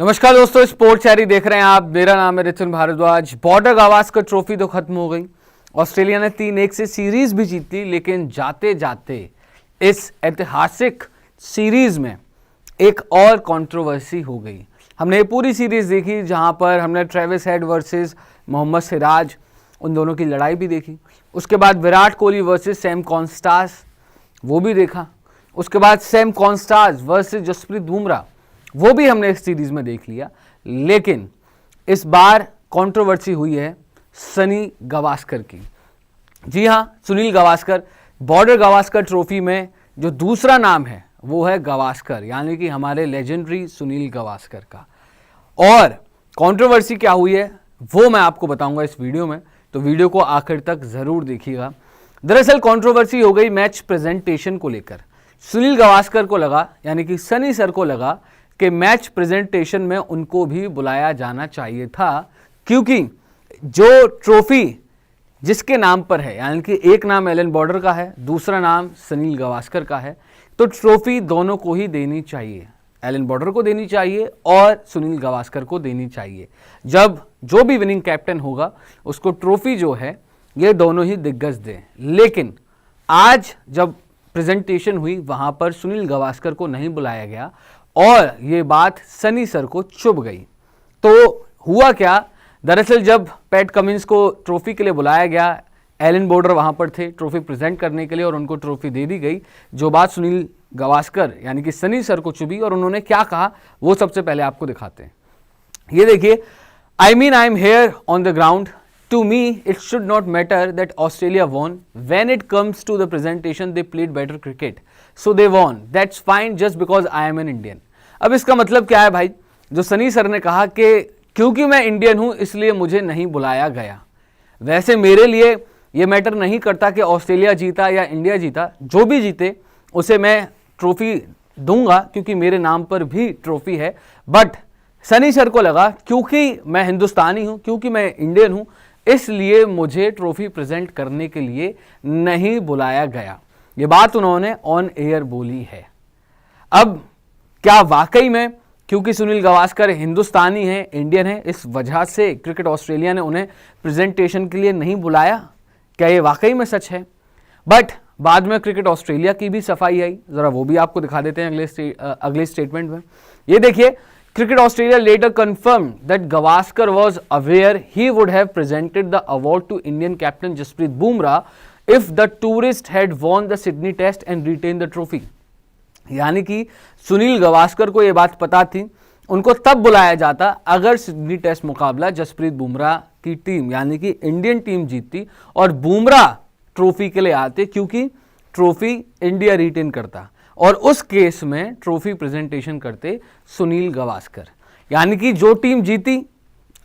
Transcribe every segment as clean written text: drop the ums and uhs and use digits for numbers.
नमस्कार दोस्तों, स्पोर्ट्स शहरी देख रहे हैं आप। मेरा नाम है रितिन भारद्वाज। बॉर्डर गावस्कर ट्रॉफी तो खत्म हो गई। ऑस्ट्रेलिया ने 3-1 से सीरीज भी जीती, लेकिन जाते जाते इस ऐतिहासिक सीरीज में एक और कंट्रोवर्सी हो गई। हमने पूरी सीरीज देखी, जहां पर हमने Travis Head versus Mohammed Siraj, उन दोनों की लड़ाई भी देखी। उसके बाद Virat Kohli versus Sam Konstas, वो भी देखा। उसके बाद Sam Konstas versus Jasprit Bumrah, वो भी हमने इस सीरीज में देख लिया। लेकिन इस बार कंट्रोवर्सी हुई है सनी गावस्कर की। जी हाँ, सुनील गावस्कर। बॉर्डर गावस्कर ट्रॉफी में जो दूसरा नाम है वो है गावस्कर, यानी कि हमारे लेजेंडरी सुनील गावस्कर का। और कंट्रोवर्सी क्या हुई है वो मैं आपको बताऊंगा इस वीडियो में, तो वीडियो को आखिर तक जरूर देखिएगा। दरअसल कंट्रोवर्सी हो गई मैच प्रेजेंटेशन को लेकर। सुनील गावस्कर को लगा, यानी कि सनी सर को लगा कि मैच प्रेजेंटेशन में उनको भी बुलाया जाना चाहिए था, क्योंकि जो ट्रॉफी जिसके नाम पर है, यानी कि एक नाम एलन बॉर्डर का है, दूसरा नाम सुनील गावस्कर का है, तो ट्रॉफी दोनों को ही देनी चाहिए। एलन बॉर्डर को देनी चाहिए और सुनील गावस्कर को देनी चाहिए। जब जो भी विनिंग कैप्टन होगा उसको ट्रॉफी जो है ये दोनों ही दिग्गज दें। लेकिन आज जब प्रेजेंटेशन हुई वहां पर सुनील गावस्कर को नहीं बुलाया गया और ये बात सनी सर को चुभ गई। तो हुआ क्या, दरअसल जब पैट कमिंस को ट्रॉफी के लिए बुलाया गया, एलन बॉर्डर वहां पर थे ट्रॉफी प्रेजेंट करने के लिए और उनको ट्रॉफी दे दी गई। जो बात सुनील गावस्कर यानी कि सनी सर को चुभी और उन्होंने क्या कहा वो सबसे पहले आपको दिखाते हैं। ये देखिए, I am here on the ground. To me, it should not matter that Australia won. When it comes to the presentation, they played better cricket, so they won. That's fine just because I am an Indian. अब इसका मतलब क्या है भाई? जो Sunny sir ने कहा कि क्योंकि मैं इंडियन हूं इसलिए मुझे नहीं बुलाया गया। वैसे मेरे लिए ये मैटर नहीं करता कि ऑस्ट्रेलिया जीता या इंडिया जीता, जो भी जीते उसे मैं ट्रॉफी दूंगा क्योंकि मेरे नाम पर भी ट्रॉफी है। बट सनी सर को लगा क्योंकि मैं हिंदुस्तानी हूं, क्योंकि मैं इंडियन हूं, इसलिए मुझे ट्रॉफी प्रेजेंट करने के लिए नहीं बुलाया गया। ये बात उन्होंने ऑन एयर बोली है। अब क्या वाकई में क्योंकि सुनील गावस्कर हिंदुस्तानी हैं, इंडियन हैं, इस वजह से क्रिकेट ऑस्ट्रेलिया ने उन्हें प्रेजेंटेशन के लिए नहीं बुलाया? क्या ये वाकई में सच है? बट बाद में क्रिकेट ऑस्ट्रेलिया की भी सफाई आई, जरा वो भी आपको दिखा देते हैं अगले स्टेटमेंट में। ये देखिए, Cricket Australia later confirmed that Gavaskar was aware he would have presented the award to Indian captain Jasprit Bumrah if the tourist had won the Sydney Test and retained the trophy. यानी कि सुनील गावस्कर को ये बात पता थी, उनको तब बुलाया जाता अगर सिडनी टेस्ट मुकाबला जसप्रीत बुमराह की टीम यानी कि इंडियन टीम जीतती और बुमराह ट्रॉफी के लिए आते, क्योंकि ट्रॉफी इंडिया रिटेन करता और उस केस में ट्रॉफी प्रेजेंटेशन करते सुनील गावस्कर। यानी कि जो टीम जीती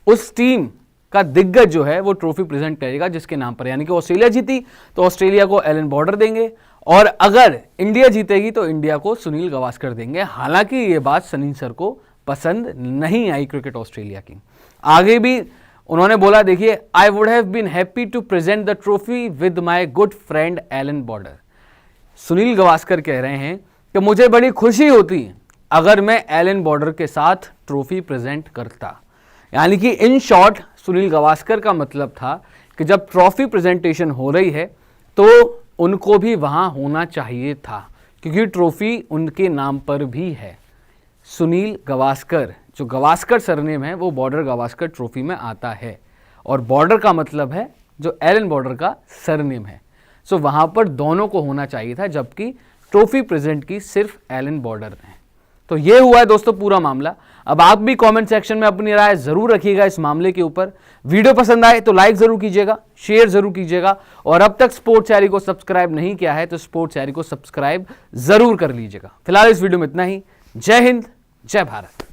उस टीम का दिग्गज जो है वो ट्रॉफी प्रेजेंट करेगा जिसके नाम पर। यानी कि ऑस्ट्रेलिया जीती तो ऑस्ट्रेलिया को एलन बॉर्डर देंगे और अगर इंडिया जीतेगी तो इंडिया को सुनील गावस्कर देंगे। हालांकि ये बात सनी सर को पसंद नहीं आई क्रिकेट ऑस्ट्रेलिया की। आगे भी उन्होंने बोला, देखिए, I would have been happy to present the trophy with my good friend Allan Border. Sunil Gavaskar कह रहे हैं कि मुझे बड़ी खुशी होती अगर मैं एलन बॉर्डर के साथ ट्रॉफी प्रेजेंट करता। यानी कि इन शॉर्ट सुनील गावस्कर का मतलब था कि जब ट्रॉफी प्रेजेंटेशन हो रही है तो उनको भी वहां होना चाहिए था, क्योंकि ट्रॉफी उनके नाम पर भी है। सुनील गावस्कर, जो गावस्कर सरनेम है वो बॉर्डर गावस्कर ट्रॉफी में आता है और बॉर्डर का मतलब है जो एलन बॉर्डर का सरनेम है। सो वहां पर दोनों को होना चाहिए था, जबकि ट्रॉफी प्रेजेंट की सिर्फ एलन बॉर्डर ने। तो ये हुआ है दोस्तों पूरा मामला। अब आप भी कमेंट सेक्शन में अपनी राय जरूर रखिएगा इस मामले के ऊपर। वीडियो पसंद आए तो लाइक जरूर कीजिएगा, शेयर जरूर कीजिएगा और अब तक स्पोर्ट्स शहरी को सब्सक्राइब नहीं किया है तो स्पोर्ट्स शहरी को सब्सक्राइब जरूर कर लीजिएगा। फिलहाल इस वीडियो में इतना ही। जय हिंद, जय भारत।